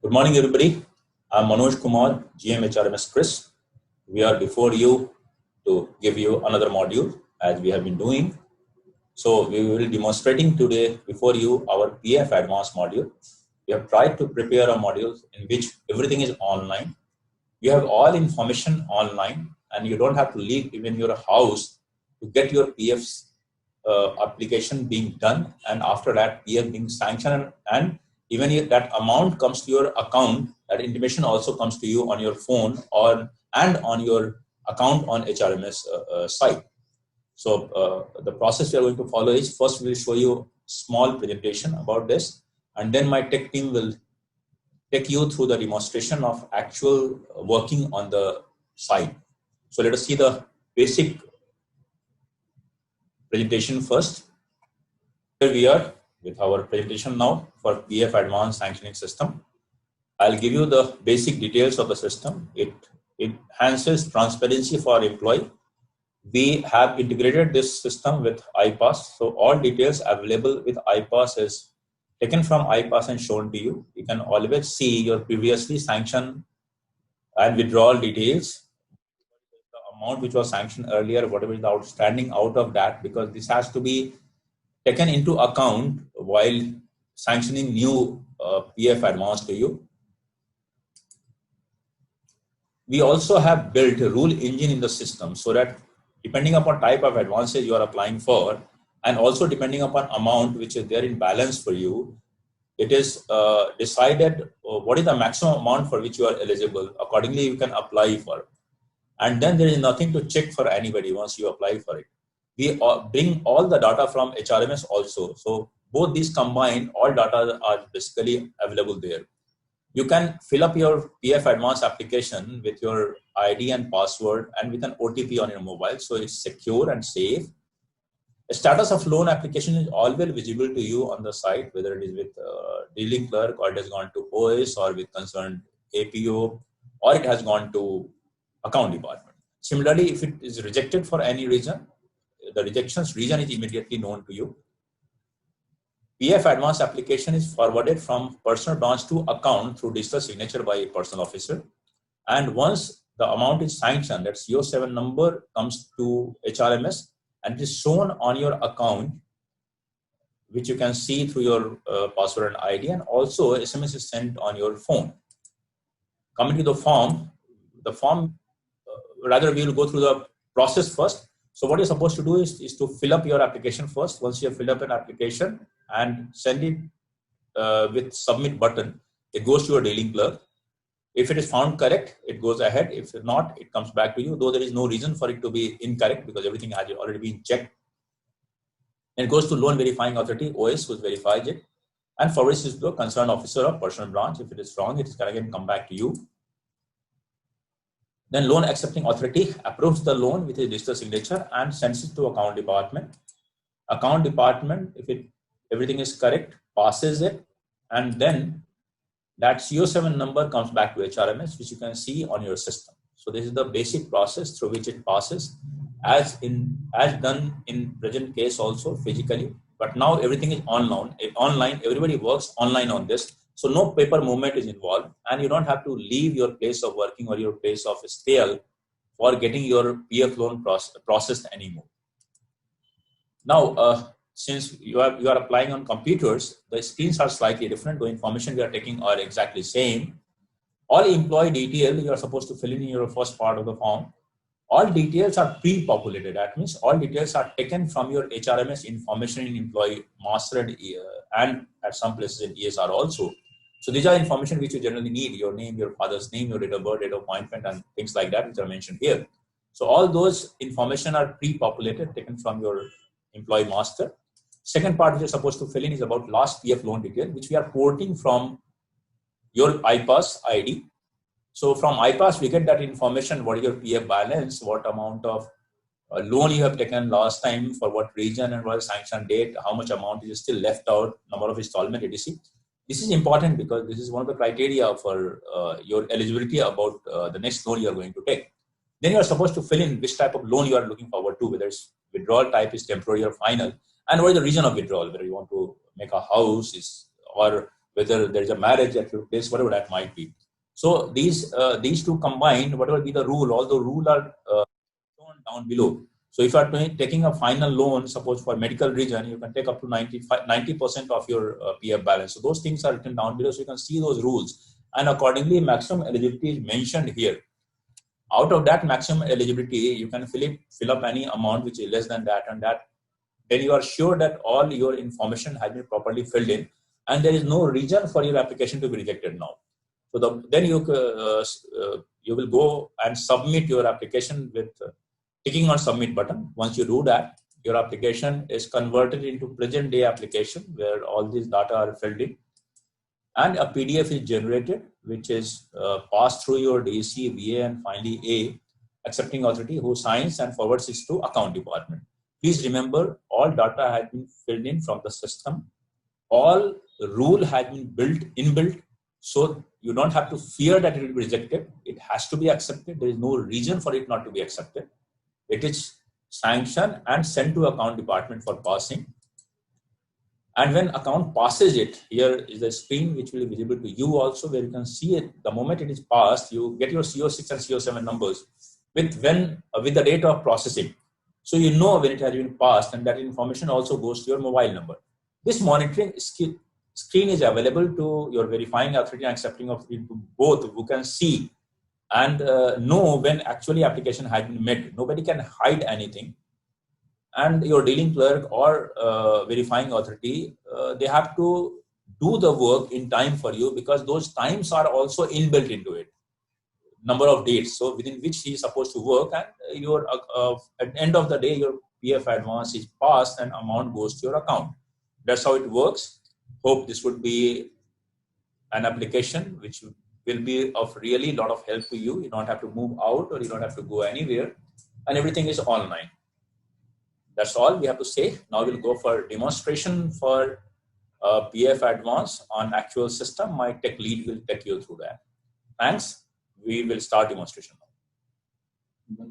Good morning, everybody. I'm Manoj Kumar, GM HRMS Chris. We are before you to give you another module as we have been doing. So we will be demonstrating today before you our PF Advanced module. We have tried to prepare a module in which everything is online. You have all information online and you don't have to leave even your house to get your PF's application being done, and after that PF being sanctioned, and even if that amount comes to your account, that information also comes to you on your phone or and on your account on HRMS site. So the process we are going to follow is, first we will show you small presentation about this, and then my tech team will take you through the demonstration of actual working on the site. So let us see the basic presentation first. Here we are with our presentation now for PF Advanced Sanctioning System. I'll give you the basic details of the system. It enhances transparency for employee. We have integrated this system with iPass. So all details available with iPass is taken from iPass and shown to you. You can always see your previously sanctioned and withdrawal details, the amount which was sanctioned earlier, whatever is the outstanding out of that, because this has to be taken into account while sanctioning new PF Advanced to you. We also have built a rule engine in the system so that depending upon type of advances you are applying for, and also depending upon amount which is there in balance for you, it is decided what is the maximum amount for which you are eligible. Accordingly, you can apply for. And then there is nothing to check for anybody once you apply for it. We bring all the data from HRMS also. So both these combined, all data are basically available there. You can fill up your PF Advanced application with your ID and password and with an OTP on your mobile. So it's secure and safe. The status of loan application is always visible to you on the site, whether it is with dealing clerk or it has gone to OS or with concerned APO or it has gone to account department. Similarly, if it is rejected for any reason, the rejections reason is immediately known to you. PF Advanced application is forwarded from personal branch to account through digital signature by personal officer. And once the amount is sanctioned, that CO7 number comes to HRMS and it is shown on your account, which you can see through your password and ID, and also SMS is sent on your phone. Coming to the form, rather we will go through the process first. So what you're supposed to do is to fill up your application first. Once you have filled up an application and send it with submit button, it goes to your dealing clerk. If it is found correct, it goes ahead. If not, it comes back to you, though there is no reason for it to be incorrect because everything has already been checked. And it goes to loan verifying authority, OS, who verifies it, and forwards it to a concerned officer of personal branch. If it is wrong, it is going to again come back to you. Then loan accepting authority approves the loan with a digital signature and sends it to account department. Account department, if everything is correct, passes it, and then that CO7 number comes back to HRMS, which you can see on your system. So this is the basic process through which it passes, as done in present case also physically. But now everything is online. Everybody works online on this. So no paper movement is involved, and you don't have to leave your place of working or your place of stay for getting your PF loan processed anymore. Now, since you are applying on computers, the screens are slightly different. The information we are taking are exactly same. All employee detail you are supposed to fill in your first part of the form. All details are pre-populated. That means all details are taken from your HRMS information in employee master and at some places in ESR also. So these are information which you generally need: your name, your father's name, your date of birth, date of appointment, and things like that, which are mentioned here. So all those information are pre-populated, taken from your employee master. Second part which you're supposed to fill in is about last PF loan detail, which we are porting from your iPass ID. So from iPass, we get that information: what is your PF balance, what amount of loan you have taken last time, for what region, and what is sanction date, how much amount is still left out, number of installment, etc. This is important because this is one of the criteria for your eligibility about the next loan you are going to take. Then you are supposed to fill in which type of loan you are looking forward to, whether it's withdrawal type is temporary or final, and what is the reason of withdrawal, whether you want to make a house or whether there's a marriage at your place, whatever that might be. So these two combined, whatever be the rule, although rule are shown down below. So if you are taking a final loan, suppose for medical reason, you can take up to 90% of your PF balance. So those things are written down below, so you can see those rules. And accordingly, maximum eligibility is mentioned here. Out of that maximum eligibility, you can fill up any amount which is less than that, and that then you are sure that all your information has been properly filled in, and there is no reason for your application to be rejected now. So then you will go and submit your application with clicking on submit button. Once you do that, your application is converted into present day application where all these data are filled in, and a PDF is generated, which is passed through your DC, VA, and finally A, accepting authority, who signs and forwards it to account department. Please remember, all data has been filled in from the system. All rule has been inbuilt, so you don't have to fear that it will be rejected. It has to be accepted. There is no reason for it not to be accepted. It is sanctioned and sent to account department for passing. And when account passes it, here is the screen which will be visible to you also, where you can see it. The moment it is passed, you get your CO6 and CO7 numbers with the date of processing. So you know when it has been passed, and that information also goes to your mobile number. This monitoring screen is available to your verifying authority and accepting authority, to both, who can see and know when actually application has been met. Nobody can hide anything. And your dealing clerk or verifying authority, they have to do the work in time for you, because those times are also inbuilt into it. Number of dates, so within which he is supposed to work, and your at the end of the day, your PF advance is passed and amount goes to your account. That's how it works. Hope this would be an application which will be of really lot of help to you. You don't have to move out, or you don't have to go anywhere, and everything is online. That's all we have to say. Now we'll go for demonstration for PF advance on actual system. My tech lead will take you through that. Thanks. We will start demonstration now.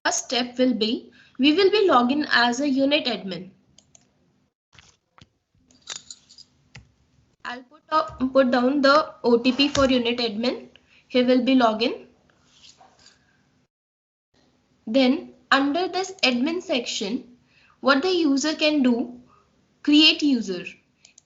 First step will be, we will be logging as a unit admin. I'll put down the OTP for unit admin. He will be login. Then under this admin section, what the user can do, create user.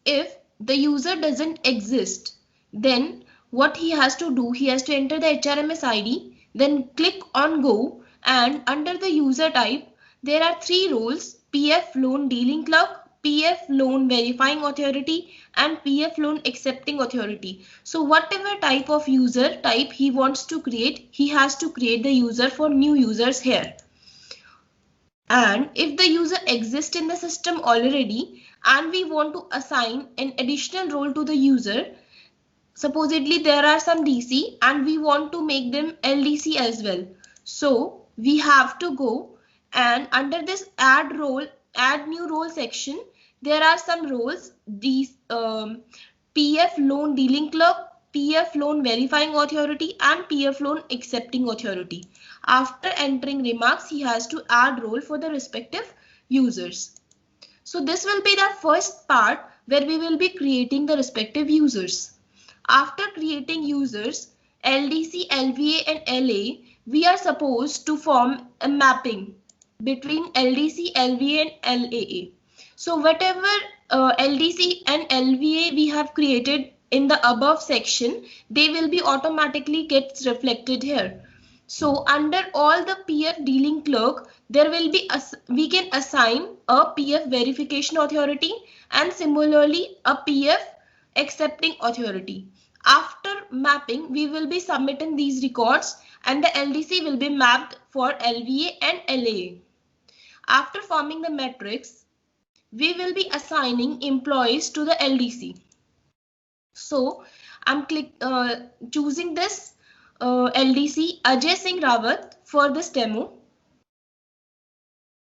If the user doesn't exist, then what he has to do, he has to enter the HRMS ID, then click on go, and under the user type, there are three roles: PF loan dealing clerk, PF loan verifying authority, and PF loan accepting authority. So whatever type of user type he wants to create, he has to create the user for new users here. And if the user exists in the system already and we want to assign an additional role to the user, supposedly there are some DC and we want to make them LDC as well. So we have to go, and under this add new role section, there are some roles, these PF loan dealing clerk, PF loan verifying authority, and PF loan accepting authority. After entering remarks, he has to add role for the respective users. So this will be the first part where we will be creating the respective users. After creating users, LDC, LVA, and LA, we are supposed to form a mapping between LDC, LVA, and LAA. So whatever LDC and LVA we have created in the above section, they will be automatically gets reflected here. So under all the PF dealing clerk, there will be we can assign a PF verification authority and similarly a PF accepting authority. After mapping, we will be submitting these records and the LDC will be mapped for LVA and LAA. After forming the matrix, we will be assigning employees to the LDC. So I'm choosing this LDC Ajay Singh Rawat for this demo.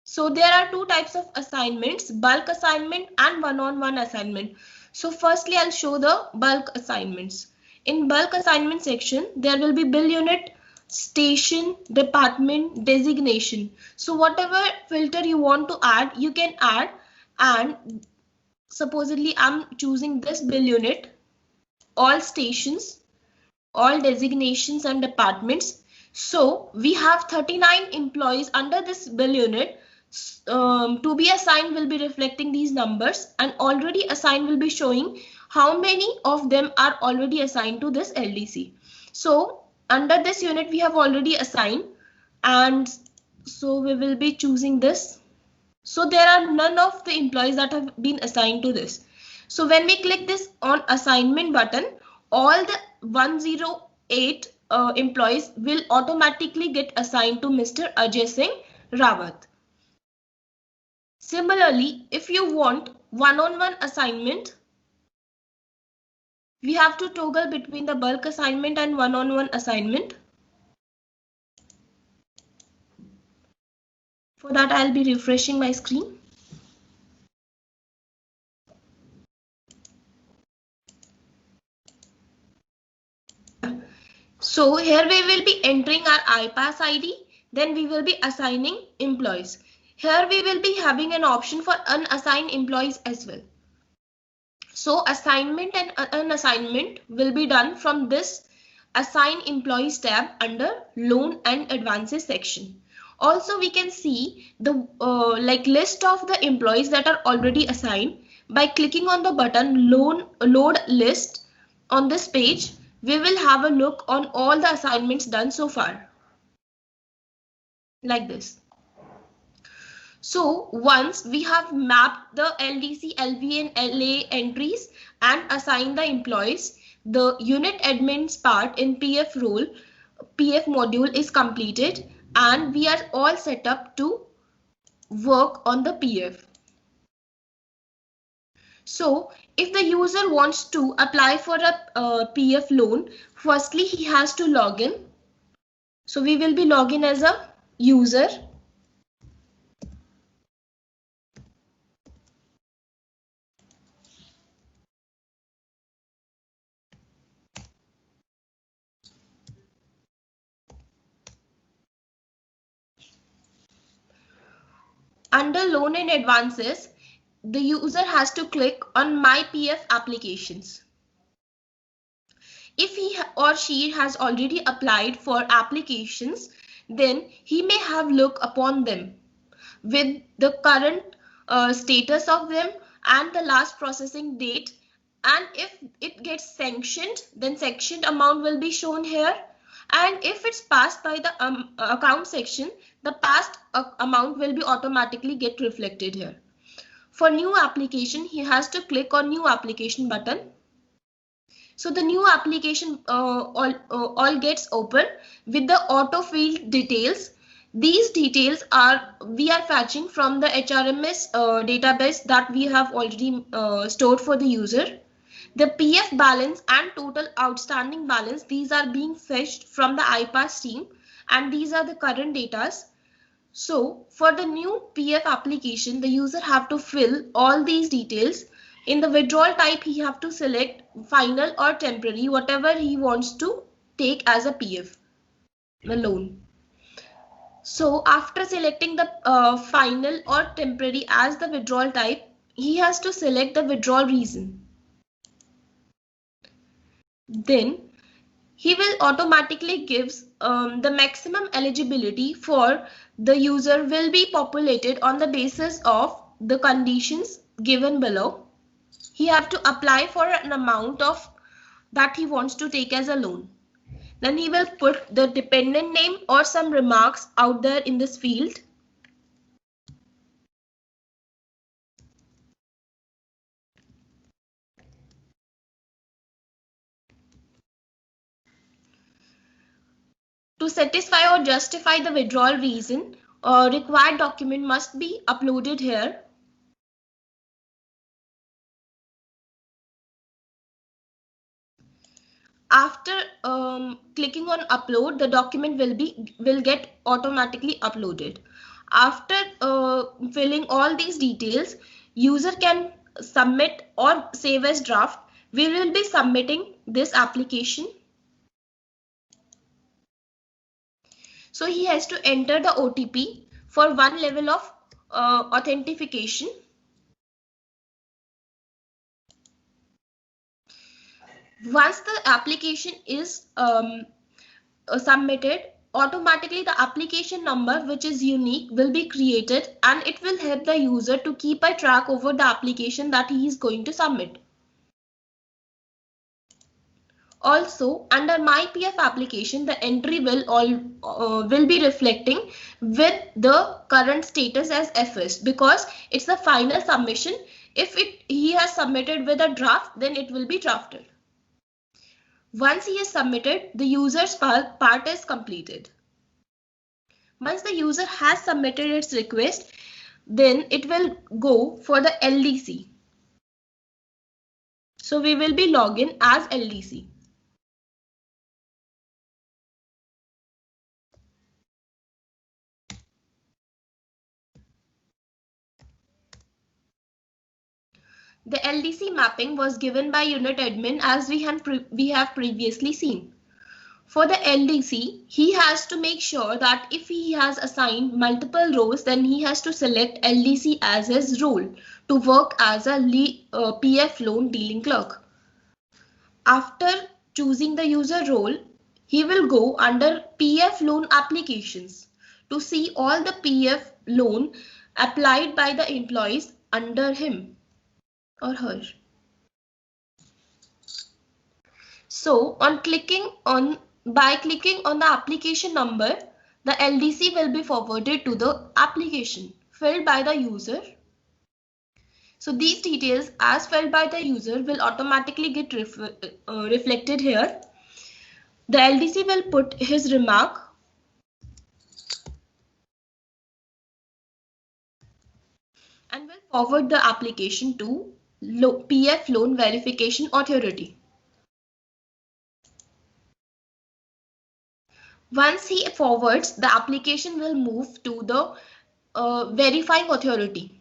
So there are two types of assignments, bulk assignment and one-on-one assignment. So firstly, I'll show the bulk assignments. In bulk assignment section, there will be bill unit, station, department, designation. So whatever filter you want to add, you can add, and supposedly I'm choosing this bill unit, all stations, all designations and departments. So we have 39 employees under this bill unit. To be assigned will be reflecting these numbers, and already assigned will be showing how many of them are already assigned to this LDC. So under this unit we have already assigned, and so we will be choosing this. So there are none of the employees that have been assigned to this. So when we click this on assignment button, all the 108 employees will automatically get assigned to Mr. Ajay Singh Rawat. Similarly, if you want one-on-one assignment, we have to toggle between the bulk assignment and one-on-one assignment. For that, I'll be refreshing my screen. So here we will be entering our iPass ID, then we will be assigning employees. Here we will be having an option for unassigned employees as well. So assignment and unassignment will be done from this assign employees tab under loan and advances section. Also we can see the list of the employees that are already assigned by clicking on the button load list. On this page we will have a look on all the assignments done so far, like this. So once we have mapped the LDC, LV and LA entries and assigned the employees, the unit admins part in PF role, PF module is completed, and we are all set up to work on the PF. So if the user wants to apply for a PF loan, firstly he has to log in. So we will be logging as a user. Under loan and advances, the user has to click on My PF applications. If he or she has already applied for applications, then he may have look upon them with the current status of them and the last processing date. And if it gets sanctioned, then sanctioned amount will be shown here. And if it's passed by the account section, the past amount will be automatically get reflected here. For new application, he has to click on new application button. So the new application all gets open with the auto field details. These details we are fetching from the HRMS database that we have already stored for the user. The PF balance and total outstanding balance, these are being fetched from the iPass team, and these are the current datas. So for the new PF application, the user have to fill all these details. In the withdrawal type, he have to select final or temporary, whatever he wants to take as a PF, the loan. So after selecting the final or temporary as the withdrawal type, he has to select the withdrawal reason. Then he will automatically gives the maximum eligibility for the user will be populated on the basis of the conditions given below. He have to apply for an amount of that he wants to take as a loan. Then he will put the dependent name or some remarks out there in this field. To satisfy or justify the withdrawal reason, a required document must be uploaded here. After clicking on upload, the document will get automatically uploaded. After filling all these details, user can submit or save as draft. We will be submitting this application. So he has to enter the OTP for one level of authentication. Once the application is submitted, automatically the application number, which is unique, will be created, and it will help the user to keep a track over the application that he is going to submit. Also, under MyPF application, the entry will be reflecting with the current status as FS, because it's the final submission. If he has submitted with a draft, then it will be drafted. Once he is submitted, the user's part is completed. Once the user has submitted its request, then it will go for the LDC. So we will be log in as LDC. The LDC mapping was given by unit admin, as we have previously seen. For the LDC, he has to make sure that if he has assigned multiple roles, then he has to select LDC as his role to work as a PF loan dealing clerk. After choosing the user role, he will go under PF loan applications to see all the PF loan applied by the employees under him or her. So by clicking on the application number, the LDC will be forwarded to the application filled by the user. So these details as filled by the user will automatically get reflected here. The LDC will put his remark and will forward the application to PF Loan Verification Authority. Once he forwards, the application will move to the verifying authority.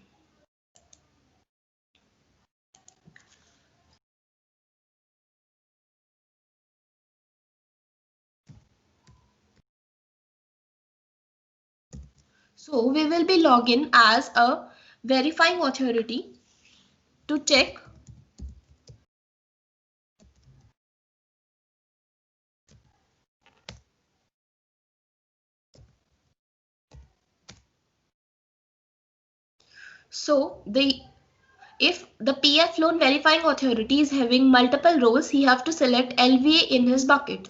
So we will be logging as a verifying authority to check if the PF loan verifying authority is having multiple roles, he have to select LVA in his bucket.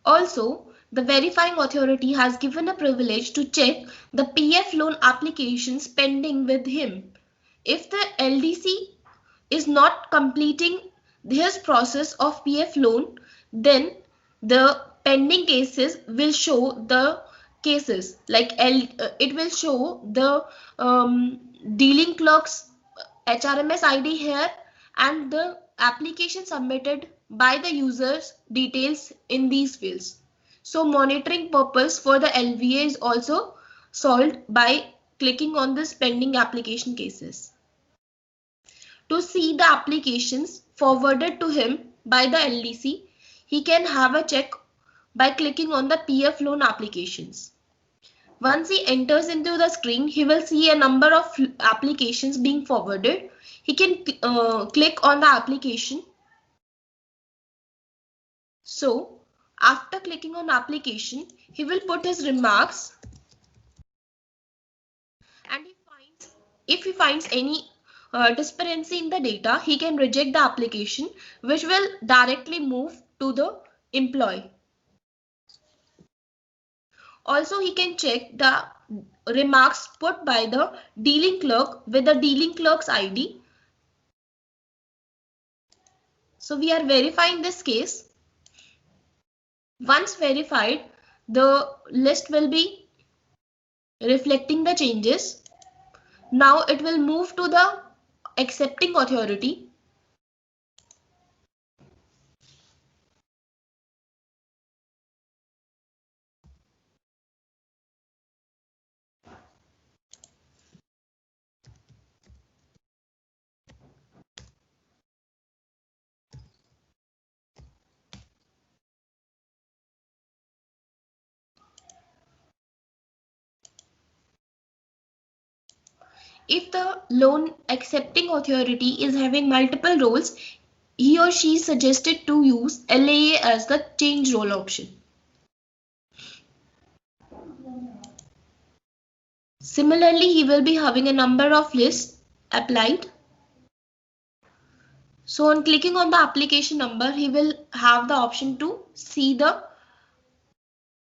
Also, the verifying authority has given a privilege to check the PF loan applications pending with him. If the LDC is not completing his process of PF loan, then the pending cases will show the cases, like it will show the dealing clerk's HRMS ID here and the application submitted by the users details in these fields. So monitoring purpose for the LVA is also solved by clicking on this pending application cases. To see the applications forwarded to him by the LDC, he can have a check by clicking on the PF loan applications. Once he enters into the screen, he will see a number of applications being forwarded. He can click on the application. So after clicking on application, he will put his remarks, and if he finds any discrepancy in the data, he can reject the application, which will directly move to the employee. Also, he can check the remarks put by the dealing clerk with the dealing clerk's ID. So we are verifying this case. Once verified, the list will be reflecting the changes. Now it will move to the accepting authority. If the loan accepting authority is having multiple roles, he or she is suggested to use LAA as the change role option. Similarly, he will be having a number of lists applied. So on clicking on the application number, he will have the option to see the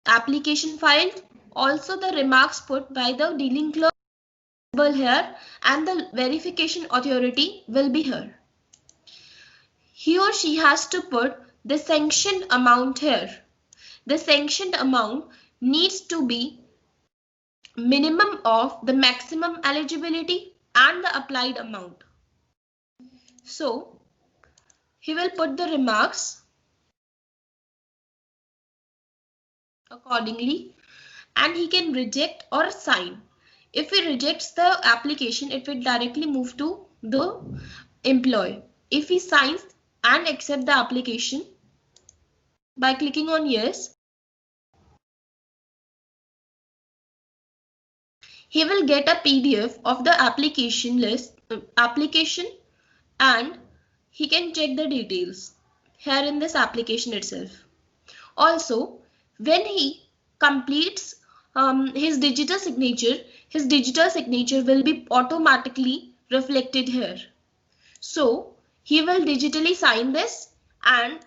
application file, also the remarks put by the dealing clerk here, and the verification authority will be here. He or she has to put the sanctioned amount here. The sanctioned amount needs to be minimum of the maximum eligibility and the applied amount. So he will put the remarks accordingly, and he can reject or sign. If he rejects the application, it will directly move to the employee. If he signs and accept the application by clicking on yes, he will get a PDF of the application list, and he can check the details here in this application itself. Also, when he completes his digital signature will be automatically reflected here. So he will digitally sign this and